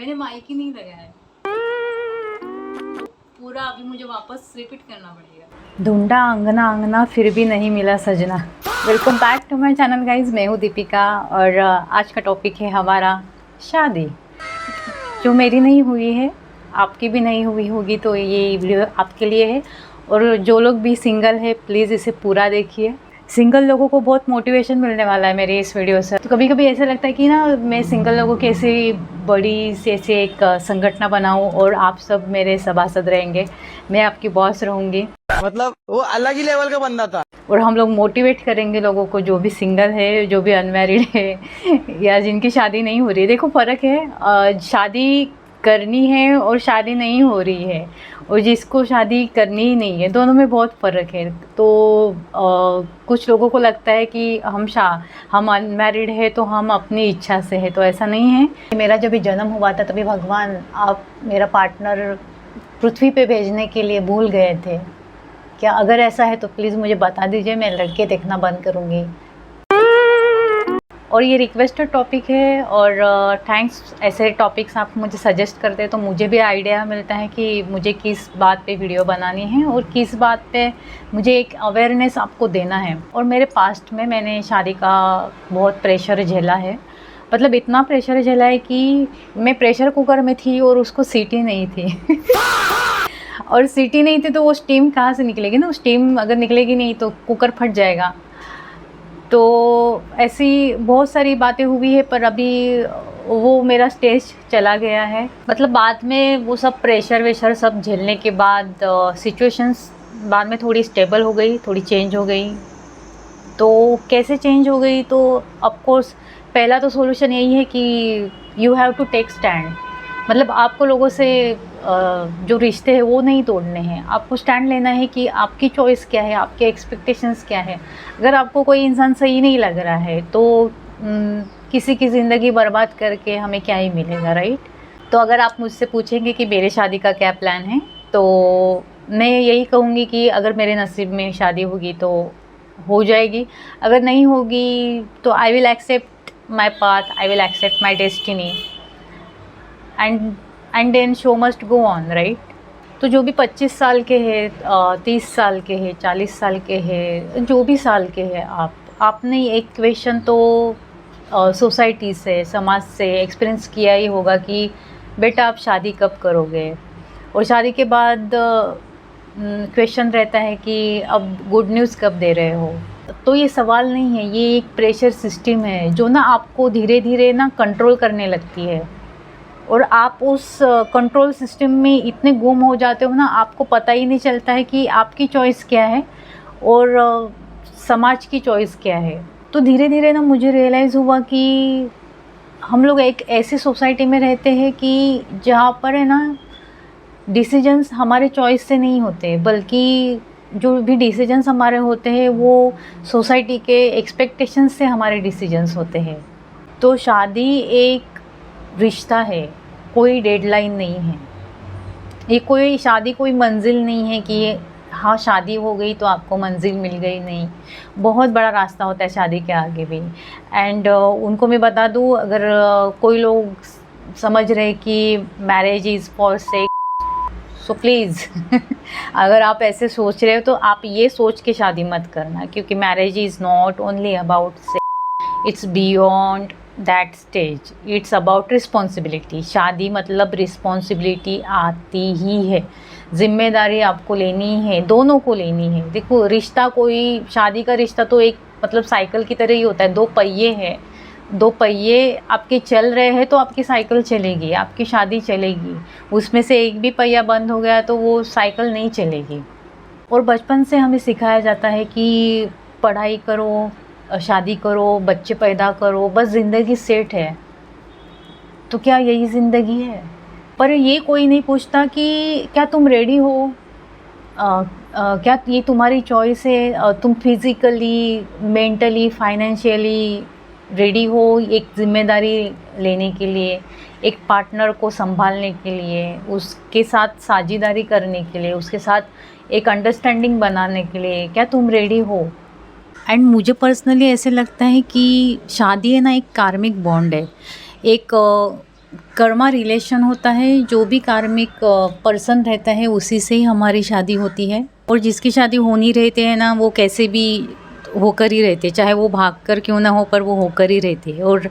मैंने माइक ही नहीं लगाया है, पूरा अभी मुझे वापस रिपीट करना पड़ेगा। ढूंढा अंगना अंगना फिर भी नहीं मिला सजना। Welcome back to my channel guys, मैं हूँ दीपिका और आज का टॉपिक है हमारा शादी। जो मेरी नहीं हुई है, आपकी भी नहीं हुई होगी, तो ये वीडियो आपके लिए है। और जो लोग भी सिंगल है प्लीज़ इसे पूरा देखिए। सिंगल लोगों को बहुत मोटिवेशन मिलने वाला है मेरे इस वीडियो से। तो कभी कभी ऐसा लगता है कि ना मैं सिंगल लोगों की ऐसी बड़ी से ऐसे एक संगठन बनाऊं और आप सब मेरे सभासद रहेंगे, मैं आपकी बॉस रहूँगी। मतलब वो अलग ही लेवल का बंदा था। और हम लोग मोटिवेट करेंगे लोगों को, जो भी सिंगल है, जो भी अनमैरिड है या जिनकी शादी नहीं हो रही है। देखो फ़र्क है, शादी करनी है और शादी नहीं हो रही है, और जिसको शादी करनी ही नहीं है, दोनों में बहुत फ़र्क है। तो कुछ लोगों को लगता है कि हम अनमैरिड है तो हम अपनी इच्छा से है, तो ऐसा नहीं है। मेरा जब भी जन्म हुआ था तभी भगवान आप मेरा पार्टनर पृथ्वी पे भेजने के लिए भूल गए थे क्या? अगर ऐसा है तो प्लीज़ मुझे बता दीजिए, मैं लड़के देखना बंद करूँगी। और ये रिक्वेस्टेड टॉपिक है और थैंक्स, ऐसे टॉपिक्स आप मुझे सजेस्ट करते हैं तो मुझे भी आइडिया मिलता है कि मुझे किस बात पे वीडियो बनानी है और किस बात पे मुझे एक अवेयरनेस आपको देना है। और मेरे पास्ट में मैंने शादी का बहुत प्रेशर झेला है, मतलब इतना प्रेशर झेला है कि मैं प्रेशर कुकर में थी और उसको सीटी नहीं थी और सीटी नहीं थी तो वो स्टीम कहाँ से निकलेगी ना, स्टीम अगर निकलेगी नहीं तो कुकर फट जाएगा। तो ऐसी बहुत सारी बातें हुई है, पर अभी वो मेरा स्टेज चला गया है। मतलब बाद में वो सब प्रेशर वेशर सब झेलने के बाद सिचुएशंस बाद में थोड़ी स्टेबल हो गई, थोड़ी चेंज हो गई। तो कैसे चेंज हो गई? तो ऑफ कोर्स पहला तो सॉल्यूशन यही है कि you have to take stand. मतलब आपको लोगों से जो रिश्ते हैं वो नहीं तोड़ने हैं, आपको स्टैंड लेना है कि आपकी चॉइस क्या है, आपके एक्सपेक्टेशंस क्या है। अगर आपको कोई इंसान सही नहीं लग रहा है तो किसी की ज़िंदगी बर्बाद करके हमें क्या ही मिलेगा, राइट? तो अगर आप मुझसे पूछेंगे कि मेरे शादी का क्या प्लान है, तो मैं यही कहूँगी कि अगर मेरे नसीब में शादी होगी तो हो जाएगी, अगर नहीं होगी तो I will accept my path, I will accept my destiny and then show must go on, right? तो जो भी 25 साल के हैं, 30 साल के हैं, 40 साल के हैं, जो भी साल के हैं, आपने एक क्वेश्चन तो सोसाइटी से, समाज से एक्सपीरियंस किया ही होगा कि बेटा आप शादी कब करोगे। और शादी के बाद क्वेश्चन रहता है कि अब गुड न्यूज़ कब दे रहे हो। तो ये सवाल नहीं है, ये एक प्रेशर सिस्टम है जो ना आपको धीरे धीरे ना कंट्रोल करने लगती है। और आप उस कंट्रोल सिस्टम में इतने गुम हो जाते हो ना, आपको पता ही नहीं चलता है कि आपकी चॉइस क्या है और समाज की चॉइस क्या है। तो धीरे धीरे ना मुझे रियलाइज़ हुआ कि हम लोग एक ऐसी सोसाइटी में रहते हैं कि जहाँ पर है ना डिसीजंस हमारे चॉइस से नहीं होते, बल्कि जो भी डिसीजंस हमारे होते हैं वो सोसाइटी के एक्सपेक्टेशंस से हमारे डिसीजंस होते हैं। तो शादी एक रिश्ता है, कोई डेडलाइन नहीं है। ये कोई शादी कोई मंजिल नहीं है कि हाँ शादी हो गई तो आपको मंजिल मिल गई, नहीं। बहुत बड़ा रास्ता होता है शादी के आगे भी। एंड उनको मैं बता दूँ, अगर कोई लोग समझ रहे कि marriage is for sex, so please अगर आप ऐसे सोच रहे हो तो आप ये सोच के शादी मत करना, क्योंकि marriage is not only about sex, it's beyond that stage, it's about responsibility. शादी मतलब रिस्पॉन्सिबिलिटी आती ही है, जिम्मेदारी आपको लेनी है, दोनों को लेनी है। देखो रिश्ता, कोई शादी का रिश्ता तो एक मतलब साइकिल की तरह ही होता है। 2 पहिए हैं, 2 पहिए आपके चल रहे हैं तो आपकी साइकिल चलेगी, आपकी शादी चलेगी। उसमें से एक भी पहिया बंद हो गया तो वो साइकिल नहीं चलेगी। और बचपन से हमें सिखाया जाता है कि पढ़ाई करो, शादी करो, बच्चे पैदा करो, बस ज़िंदगी सेट है। तो क्या यही ज़िंदगी है? पर ये कोई नहीं पूछता कि क्या तुम रेडी हो, क्या ये तुम्हारी चॉइस है, तुम फिज़िकली, मेंटली, फाइनेंशियली रेडी हो एक ज़िम्मेदारी लेने के लिए, एक पार्टनर को संभालने के लिए, उसके साथ साझेदारी करने के लिए, उसके साथ एक अंडरस्टैंडिंग बनाने के लिए, क्या तुम रेडी हो? एंड मुझे पर्सनली ऐसे लगता है कि शादी है ना एक कार्मिक बॉन्ड है, एक कर्मा रिलेशन होता है, जो भी कार्मिक पर्सन रहता है उसी से ही हमारी शादी होती है। और जिसकी शादी हो नहीं रहती है ना, वो कैसे भी होकर ही रहते, चाहे वो भाग कर क्यों ना हो, पर वो होकर ही रहते हैं। और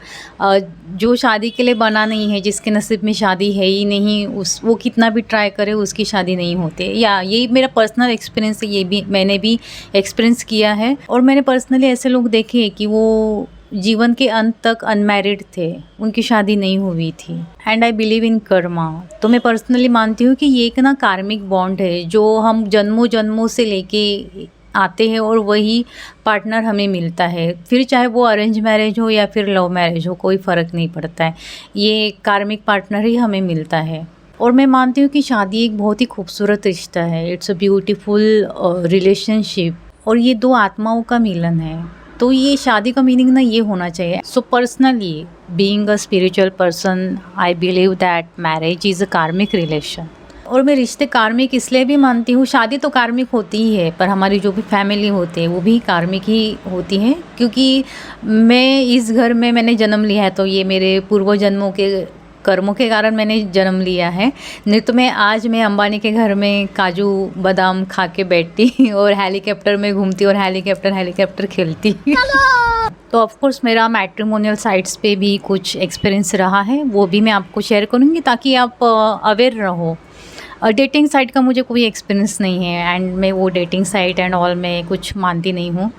जो शादी के लिए बना नहीं है, जिसके नसीब में शादी है ही नहीं, वो कितना भी ट्राई करे उसकी शादी नहीं होती। या यही मेरा पर्सनल एक्सपीरियंस है, ये भी मैंने भी एक्सपीरियंस किया है। और मैंने पर्सनली ऐसे लोग देखे हैं कि वो जीवन के अंत तक अनमैरिड थे, उनकी शादी नहीं हुई थी। And I believe in Karma. तो मैं पर्सनली मानती हूँ कि ये एक ना कार्मिक बॉन्ड है, जो हम जन्मों जन्मों से लेके आते हैं और वही पार्टनर हमें मिलता है। फिर चाहे वो अरेंज मैरिज हो या फिर लव मैरिज हो, कोई फ़र्क नहीं पड़ता है, ये कार्मिक पार्टनर ही हमें मिलता है। और मैं मानती हूँ कि शादी एक बहुत ही खूबसूरत रिश्ता है। इट्स अ ब्यूटीफुल रिलेशनशिप, और ये दो आत्माओं का मिलन है। तो ये शादी का मीनिंग ना ये होना चाहिए। So personally being a spiritual person, I believe that marriage is a कार्मिक रिलेशन। और मैं रिश्ते कार्मिक इसलिए भी मानती हूँ, शादी तो कार्मिक होती ही है, पर हमारी जो भी फैमिली होती है वो भी कार्मिक ही होती है। क्योंकि मैं इस घर में मैंने जन्म लिया है, तो ये मेरे पूर्व जन्मों के कर्मों के कारण मैंने जन्म लिया है। नहीं तो मैं अंबानी के घर में काजू बादाम खा के बैठती और हेलीकॉप्टर में घूमती और हेलीकॉप्टर खेलती। तो ऑफ कोर्स मेरा मैट्रिमोनियल साइट्स पे भी कुछ एक्सपीरियंस रहा है, वो भी मैं आपको शेयर करूँगी ताकि आप अवेयर रहो। डेटिंग साइट का मुझे कोई एक्सपीरियंस नहीं है, एंड मैं वो डेटिंग साइट एंड ऑल में कुछ मानती नहीं हूँ।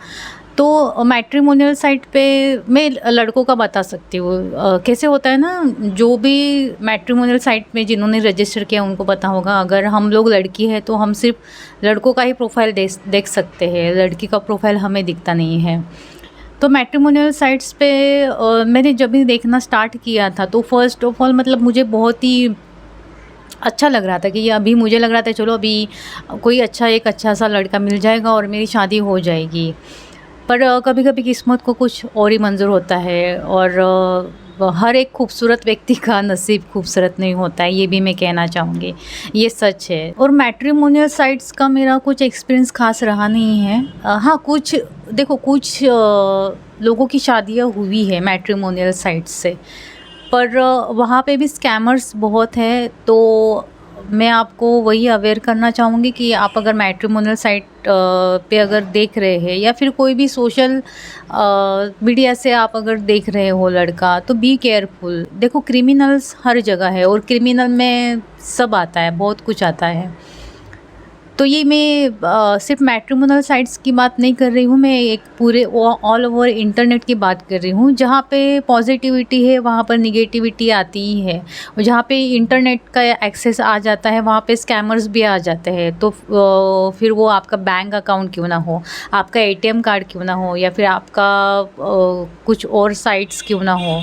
तो मैट्रिमोनियल साइट पे मैं लड़कों का बता सकती हूँ। कैसे होता है ना, जो भी मैट्रिमोनियल साइट में जिन्होंने रजिस्टर किया उनको पता होगा। अगर हम लोग लड़की है तो हम सिर्फ लड़कों का ही प्रोफाइल देख सकते हैं, लड़की का प्रोफाइल हमें दिखता नहीं है। तो मैट्रिमोनियल साइट्स पे मैंने जब भी देखना स्टार्ट किया था, तो फर्स्ट ऑफ ऑल मतलब मुझे बहुत ही अच्छा लग रहा था कि ये अभी मुझे लग रहा था चलो अभी कोई एक अच्छा सा लड़का मिल जाएगा और मेरी शादी हो जाएगी। पर कभी कभी किस्मत को कुछ और ही मंजूर होता है, और हर एक खूबसूरत व्यक्ति का नसीब खूबसूरत नहीं होता है, ये भी मैं कहना चाहूँगी, ये सच है। और मैट्रिमोनियल साइट्स का मेरा कुछ एक्सपीरियंस खास रहा नहीं है। हाँ, कुछ लोगों की शादियाँ हुई है मैट्रिमोनियल साइट्स से, पर वहाँ पे भी स्कैमर्स बहुत है। तो मैं आपको वही अवेयर करना चाहूँगी कि आप अगर मैट्रिमोनियल साइट पे अगर देख रहे हैं, या फिर कोई भी सोशल मीडिया से आप अगर देख रहे हो लड़का, तो बी केयरफुल। देखो, क्रिमिनल्स हर जगह है, और क्रिमिनल में सब आता है, बहुत कुछ आता है। तो ये मैं सिर्फ मैट्रिमोनियल साइट्स की बात नहीं कर रही हूँ, मैं एक पूरे ऑल ओवर इंटरनेट की बात कर रही हूँ। जहाँ पे पॉजिटिविटी है वहाँ पर निगेटिविटी आती ही है, और जहाँ पे इंटरनेट का एक्सेस आ जाता है वहाँ पे स्कैमर्स भी आ जाते हैं। तो फिर वो आपका बैंक अकाउंट क्यों ना हो, आपका ATM कार्ड क्यों ना हो, या फिर आपका कुछ और साइट्स क्यों ना हो,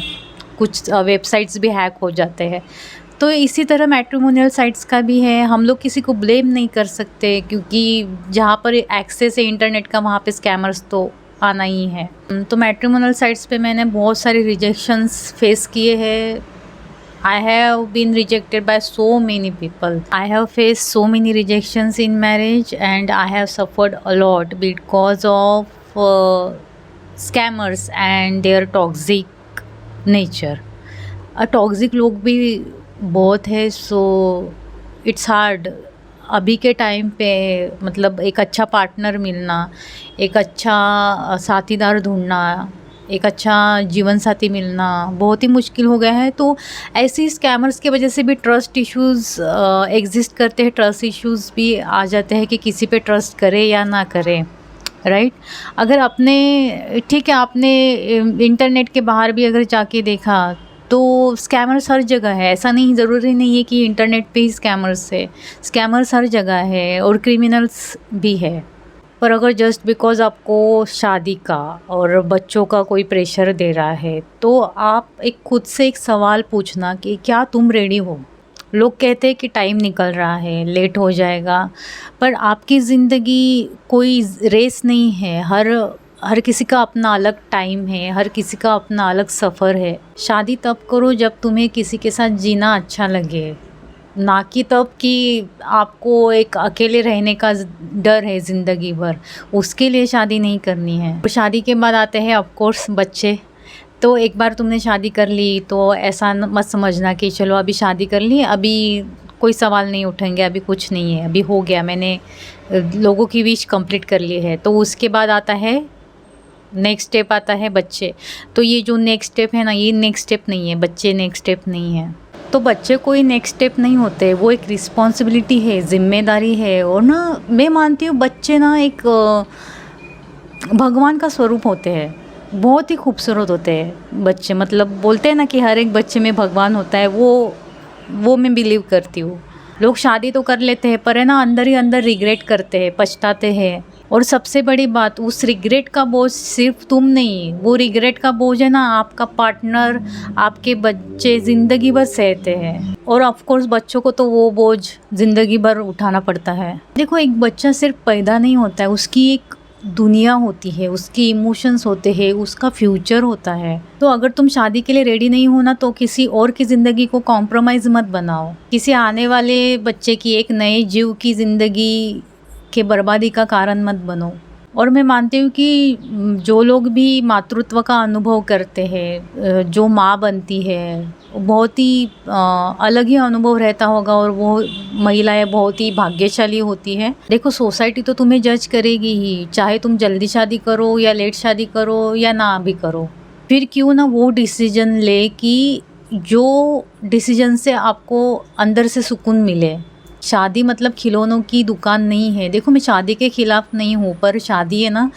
कुछ वेबसाइट्स भी हैक हो जाते हैं। तो इसी तरह मैट्रिमोनियल साइट्स का भी है। हम लोग किसी को ब्लेम नहीं कर सकते, क्योंकि जहाँ पर एक्सेस है इंटरनेट का वहाँ पे स्कैमर्स तो आना ही है। तो मैट्रिमोनियल साइट्स पे मैंने बहुत सारे रिजेक्शंस फेस किए हैं। I have been rejected by so many people. I have faced so many rejections in marriage, and I have suffered a lot because of scammers and their toxic nature. Toxic लोग भी बहुत है, so it's hard अभी के time पे। मतलब एक अच्छा पार्टनर मिलना, एक अच्छा साथीदार ढूंढना, एक अच्छा जीवन साथी मिलना बहुत ही मुश्किल हो गया है। तो ऐसी स्कैमर्स की वजह से भी ट्रस्ट इश्यूज़ एग्जिस्ट करते हैं, ट्रस्ट इश्यूज़ भी आ जाते हैं कि किसी पे ट्रस्ट करे या ना करे, राइट। अगर आपने इंटरनेट के बाहर भी अगर जाके देखा तो स्कैमर्स हर जगह है। ऐसा नहीं, ज़रूरी नहीं है कि इंटरनेट पे ही स्कैमर्स है, स्कैमर्स हर जगह है और क्रिमिनल्स भी है। पर अगर जस्ट बिकॉज आपको शादी का और बच्चों का कोई प्रेशर दे रहा है, तो आप खुद से एक सवाल पूछना कि क्या तुम रेडी हो। लोग कहते हैं कि टाइम निकल रहा है, लेट हो जाएगा, पर आपकी ज़िंदगी कोई रेस नहीं है। हर किसी का अपना अलग टाइम है, हर किसी का अपना अलग सफ़र है। शादी तब करो जब तुम्हें किसी के साथ जीना अच्छा लगे, ना कि तब कि आपको एक अकेले रहने का डर है ज़िंदगी भर, उसके लिए शादी नहीं करनी है। और शादी के बाद आते हैं ऑफ कोर्स बच्चे। तो एक बार तुमने शादी कर ली तो ऐसा मत समझना कि चलो अभी शादी कर ली, अभी कोई सवाल नहीं उठेंगे, अभी कुछ नहीं है, अभी हो गया, मैंने लोगों की विश कंप्लीट कर ली है। तो उसके बाद आता है नेक्स्ट स्टेप, आता है बच्चे। तो ये जो नेक्स्ट स्टेप है ना, ये नेक्स्ट स्टेप नहीं है, बच्चे नेक्स्ट स्टेप नहीं है। तो बच्चे कोई नेक्स्ट स्टेप नहीं होते, वो एक रिस्पॉन्सिबिलिटी है, जिम्मेदारी है। और ना मैं मानती हूँ बच्चे ना एक भगवान का स्वरूप होते हैं, बहुत ही खूबसूरत होते हैं बच्चे। मतलब बोलते हैं ना कि हर एक बच्चे में भगवान होता है, वो मैं बिलीव करती हूँ। लोग शादी तो कर लेते हैं पर है ना अंदर ही अंदर रिग्रेट करते हैं, पछताते हैं। और सबसे बड़ी बात, उस रिग्रेट का बोझ सिर्फ तुम नहीं, वो रिग्रेट का बोझ है ना आपका पार्टनर, आपके बच्चे ज़िंदगी भर सहते हैं। और ऑफ कोर्स बच्चों को तो वो बोझ ज़िंदगी भर उठाना पड़ता है। देखो एक बच्चा सिर्फ पैदा नहीं होता है, उसकी एक दुनिया होती है, उसके इमोशंस होते हैं, उसका फ्यूचर होता है। तो अगर तुम शादी के लिए रेडी नहीं हो ना, तो किसी और की ज़िंदगी को कॉम्प्रोमाइज़ मत बनाओ, किसी आने वाले बच्चे की, एक नए जीव की ज़िंदगी के बर्बादी का कारण मत बनो। और मैं मानती हूँ कि जो लोग भी मातृत्व का अनुभव करते हैं, जो माँ बनती है, बहुत ही अलग ही अनुभव रहता होगा और वो महिलाएं बहुत ही भाग्यशाली होती है। देखो सोसाइटी तो तुम्हें जज करेगी ही, चाहे तुम जल्दी शादी करो या लेट शादी करो या ना भी करो। फिर क्यों ना वो डिसीजन ले कि जो डिसीजन से आपको अंदर से सुकून मिले। शादी मतलब खिलौनों की दुकान नहीं है। देखो मैं शादी के खिलाफ नहीं हूँ, पर शादी है ना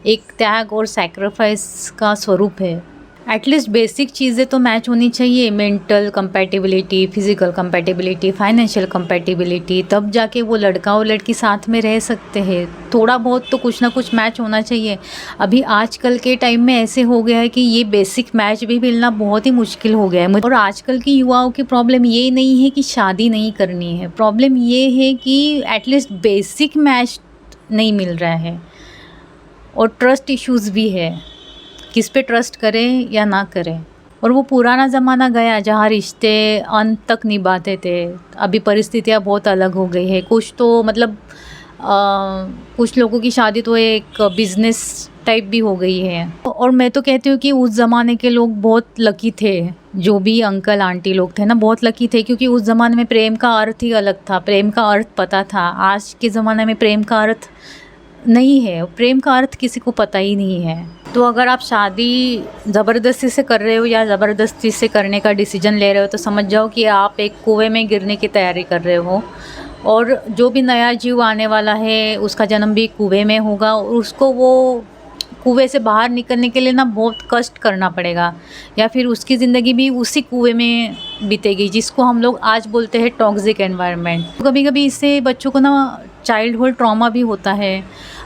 एक त्याग और सैक्रिफाइस का स्वरूप है। एटलीस्ट बेसिक चीज़ें तो मैच होनी चाहिए, mental compatibility, physical compatibility, financial compatibility, तब जाके वो लड़का और लड़की साथ में रह सकते हैं। थोड़ा बहुत तो कुछ ना कुछ मैच होना चाहिए। अभी आजकल के टाइम में ऐसे हो गया है कि ये बेसिक मैच भी मिलना बहुत ही मुश्किल हो गया है। और आजकल की युवाओं की प्रॉब्लम ये नहीं है कि शादी नहीं करनी है, प्रॉब्लम ये है कि एटलीस्ट बेसिक मैच नहीं मिल रहा है। और ट्रस्ट इश्यूज़ भी है, किस पे ट्रस्ट करें या ना करें। और वो पुराना ज़माना गया जहाँ रिश्ते अंत तक निभाते थे। अभी परिस्थितियाँ बहुत अलग हो गई है। कुछ तो मतलब कुछ लोगों की शादी तो एक बिज़नेस टाइप भी हो गई है। और मैं तो कहती हूँ कि उस ज़माने के लोग बहुत लकी थे, जो भी अंकल आंटी लोग थे ना, बहुत लकी थे, क्योंकि उस ज़माने में प्रेम का अर्थ ही अलग था, प्रेम का अर्थ पता था। आज के ज़माने में प्रेम का अर्थ नहीं है, प्रेम का अर्थ किसी को पता ही नहीं है। तो अगर आप शादी ज़बरदस्ती से कर रहे हो या ज़बरदस्ती से करने का डिसीजन ले रहे हो, तो समझ जाओ कि आप एक कुएं में गिरने की तैयारी कर रहे हो। और जो भी नया जीव आने वाला है उसका जन्म भी कुएं में होगा, और उसको वो कुएं से बाहर निकलने के लिए ना बहुत कष्ट करना पड़ेगा, या फिर उसकी ज़िंदगी भी उसी कुएं में बीतेगी, जिसको हम लोग आज बोलते हैं टॉक्सिक एनवायरनमेंट। कभी कभी इससे बच्चों को ना चाइल्डहुड ट्रॉमा भी होता है,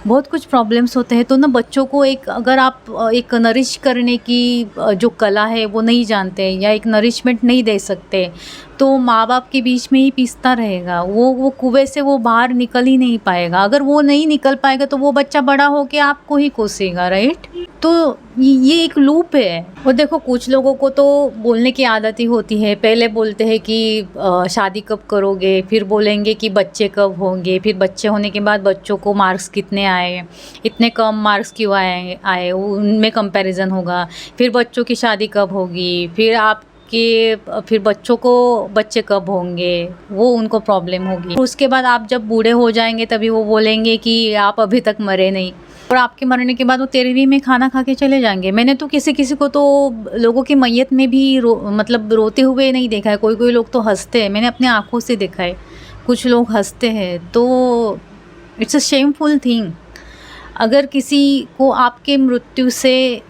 बहुत कुछ प्रॉब्लम्स होते हैं। तो ना बच्चों को एक, अगर आप एक नरिश करने की जो कला है वो नहीं जानते या एक नरिशमेंट नहीं दे सकते, तो माँ बाप के बीच में ही पिसता रहेगा। वो कुएं से वो बाहर निकल ही नहीं पाएगा। अगर वो नहीं निकल पाएगा तो वो बच्चा बड़ा होके आपको ही कोसेगा, राइट। तो ये एक लूप है। और देखो कुछ लोगों को तो बोलने की आदत ही होती है, पहले बोलते हैं कि शादी कब करोगे, फिर बोलेंगे कि बच्चे कब होंगे, फिर बच्चे होने के बाद बच्चों को मार्क्स कितने आए, इतने कम मार्क्स क्यों आए उनमें कंपैरिजन होगा, फिर बच्चों की शादी कब होगी, फिर बच्चों को बच्चे कब होंगे, वो उनको प्रॉब्लम होगी। उसके बाद आप जब बूढ़े हो जाएंगे तभी वो बोलेंगे कि आप अभी तक मरे नहीं, और आपके मरने के बाद वो तेरहवीं में खाना खा के चले जाएंगे। मैंने तो किसी को तो लोगों की मैयत में भी मतलब रोते हुए नहीं देखा है। कोई लोग तो हंसते हैं, मैंने अपने आँखों से देखा है, कुछ लोग हंसते हैं। तो इट्स अ शेमफुल थिंग। अगर किसी को आपके मृत्यु से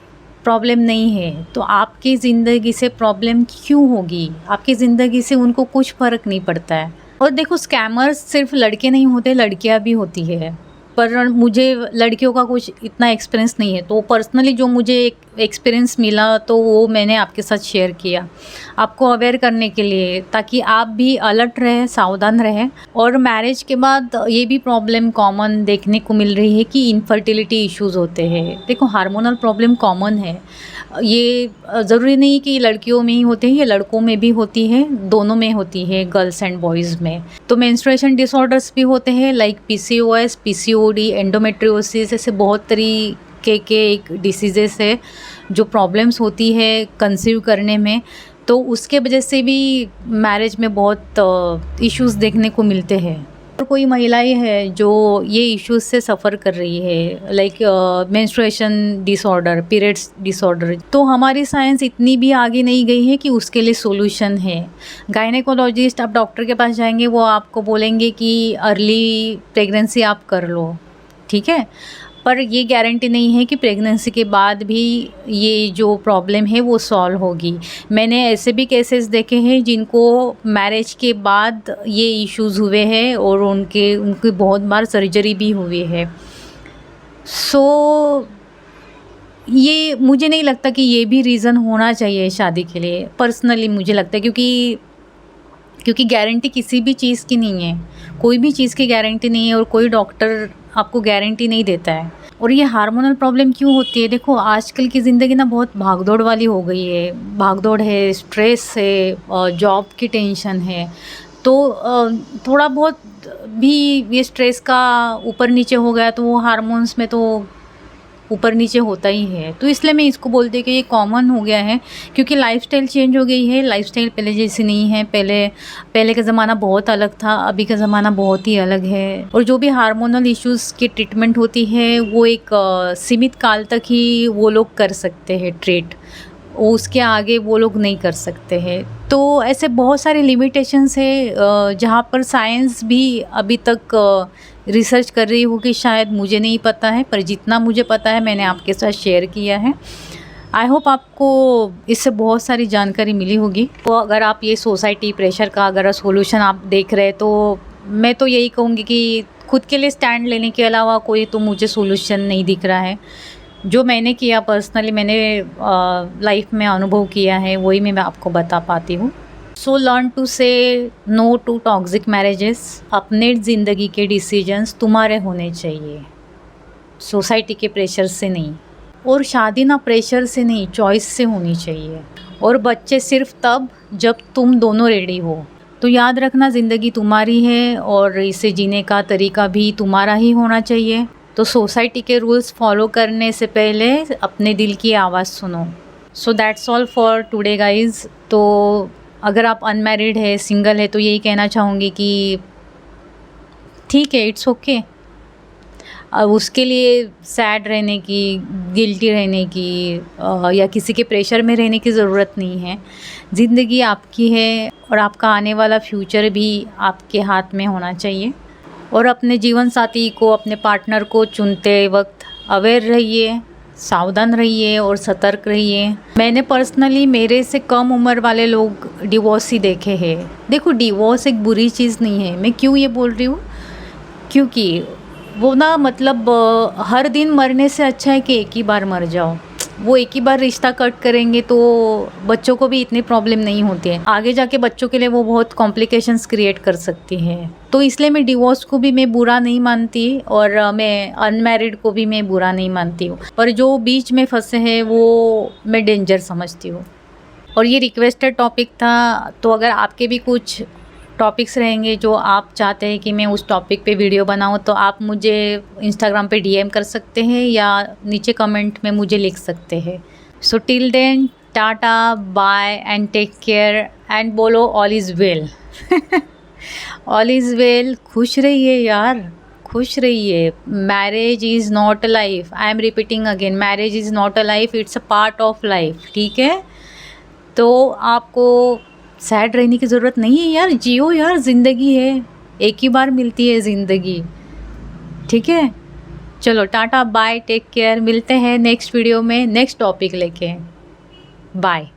प्रॉब्लम नहीं है तो आपकी ज़िंदगी से प्रॉब्लम क्यों होगी? आपकी ज़िंदगी से उनको कुछ फ़र्क नहीं पड़ता है। और देखो स्कैमर्स सिर्फ लड़के नहीं होते, लड़कियां भी होती है, पर मुझे लड़कियों का कुछ इतना एक्सपीरियंस नहीं है। तो पर्सनली जो मुझे एक एक्सपीरियंस मिला तो वो मैंने आपके साथ शेयर किया, आपको अवेयर करने के लिए, ताकि आप भी अलर्ट रहें, सावधान रहें। और मैरिज के बाद ये भी प्रॉब्लम कॉमन देखने को मिल रही है कि इनफर्टिलिटी इश्यूज़ होते हैं। देखो हार्मोनल प्रॉब्लम कॉमन है, ये ज़रूरी नहीं कि लड़कियों में ही होते हैं, ये लड़कों में भी होती है, दोनों में होती है, गर्ल्स एंड बॉयज़ में। तो मेंस्ट्रुएशन डिसऑर्डर्स भी होते हैं, लाइक PCOS, PCOD, एंडोमेट्रियोसिस, ऐसे बहुत के एक डिसीजेस है जो प्रॉब्लम्स होती है कंसीव करने में, तो उसके वजह से भी मैरिज में बहुत इश्यूज़ देखने को मिलते हैं। और कोई महिलाएं हैं जो ये इश्यूज से सफ़र कर रही है, like menstruation disorder, periods disorder, तो हमारी साइंस इतनी भी आगे नहीं गई है कि उसके लिए सॉल्यूशन है। गायनेकोलॉजिस्ट, आप डॉक्टर के पास जाएंगे, वो आपको बोलेंगे कि अर्ली प्रेगनेंसी आप कर लो, ठीक है, पर ये गारंटी नहीं है कि प्रेगनेंसी के बाद भी ये जो प्रॉब्लम है वो सॉल्व होगी। मैंने ऐसे भी केसेस देखे हैं जिनको मैरिज के बाद ये इश्यूज़ हुए हैं और उनकी बहुत बार सर्जरी भी हुई है। सो ये मुझे नहीं लगता कि ये भी रीज़न होना चाहिए शादी के लिए, पर्सनली मुझे लगता है, क्योंकि गारंटी किसी भी चीज़ की नहीं है, कोई भी चीज़ की गारंटी नहीं है और कोई डॉक्टर आपको गारंटी नहीं देता है। और ये हार्मोनल प्रॉब्लम क्यों होती है? देखो, आजकल की ज़िंदगी ना बहुत भागदौड़ वाली हो गई है, भागदौड़ है, स्ट्रेस है, जॉब की टेंशन है, तो थोड़ा बहुत भी ये स्ट्रेस का ऊपर नीचे हो गया तो वो हार्मोन्स में तो ऊपर नीचे होता ही है। तो इसलिए मैं इसको बोलती हूँ कि ये कॉमन हो गया है, क्योंकि लाइफस्टाइल चेंज हो गई है। लाइफस्टाइल पहले जैसी नहीं है। पहले का ज़माना बहुत अलग था, अभी का ज़माना बहुत ही अलग है। और जो भी हार्मोनल इश्यूज़ की ट्रीटमेंट होती है वो एक सीमित काल तक ही वो लोग कर सकते हैं ट्रीट, उसके आगे वो लोग नहीं कर सकते हैं। तो ऐसे बहुत सारे लिमिटेशंस है जहाँ पर साइंस भी अभी तक रिसर्च कर रही होगी, शायद, मुझे नहीं पता है, पर जितना मुझे पता है मैंने आपके साथ शेयर किया है। आई होप आपको इससे बहुत सारी जानकारी मिली होगी। तो अगर आप ये सोसाइटी प्रेशर का अगर सोल्यूशन आप देख रहे हैं तो मैं तो यही कहूँगी कि खुद के लिए स्टैंड लेने के अलावा कोई तो मुझे सोल्यूशन नहीं दिख रहा है। जो मैंने किया पर्सनली, मैंने लाइफ में अनुभव किया है, वही मैं आपको बता पाती हूँ। सो लर्न टू से नो टू टॉक्सिक मैरिजेस। अपने ज़िंदगी के डिसीजंस तुम्हारे होने चाहिए, सोसाइटी के प्रेशर से नहीं। और शादी ना प्रेशर से नहीं, चॉइस से होनी चाहिए। और बच्चे सिर्फ तब जब तुम दोनों रेडी हो। तो याद रखना, ज़िंदगी तुम्हारी है और इसे जीने का तरीका भी तुम्हारा ही होना चाहिए। तो सोसाइटी के रूल्स फॉलो करने से पहले अपने दिल की आवाज़ सुनो। So that's all for today guys. तो अगर आप अनमैरिड है, सिंगल है, तो यही कहना चाहूँगी कि ठीक है, इट्स ओके। अब उसके लिए सैड रहने की, गिल्टी रहने की या किसी के प्रेशर में रहने की ज़रूरत नहीं है। ज़िंदगी आपकी है और आपका आने वाला फ्यूचर भी आपके हाथ में होना चाहिए। और अपने जीवन साथी को, अपने पार्टनर को चुनते वक्त अवेयर रहिए, सावधान रहिए और सतर्क रहिए। मैंने पर्सनली मेरे से कम उम्र वाले लोग डिवोर्स ही देखे हैं। देखो, डिवोर्स एक बुरी चीज़ नहीं है। मैं क्यों ये बोल रही हूँ? क्योंकि वो ना, मतलब हर दिन मरने से अच्छा है कि एक ही बार मर जाओ। वो एक ही बार रिश्ता कट करेंगे तो बच्चों को भी इतनी प्रॉब्लम नहीं होती है। आगे जाके बच्चों के लिए वो बहुत कॉम्प्लिकेशंस क्रिएट कर सकती है। तो इसलिए मैं डिवोर्स को भी मैं बुरा नहीं मानती और मैं अनमैरिड को भी मैं बुरा नहीं मानती हूँ। पर जो बीच में फंसे हैं वो मैं डेंजर समझती हूँ। और ये रिक्वेस्टेड टॉपिक था, तो अगर आपके भी कुछ टॉपिक्स रहेंगे जो आप चाहते हैं कि मैं उस टॉपिक पे वीडियो बनाऊं, तो आप मुझे इंस्टाग्राम पे डीएम कर सकते हैं या नीचे कमेंट में मुझे लिख सकते हैं। So till then, tata, bye and take care and बोलो all is well. All is well. खुश रहिए यार, खुश रहिए। Marriage is not a life. I am repeating again, marriage is not a life, it's a part of life. ठीक है, तो आपको सैड रहने की ज़रूरत नहीं है यार। जियो यार, ज़िंदगी है, एक ही बार मिलती है ज़िंदगी। ठीक है, चलो टाटा, बाय, टेक केयर। मिलते हैं नेक्स्ट वीडियो में नेक्स्ट टॉपिक लेके। बाय।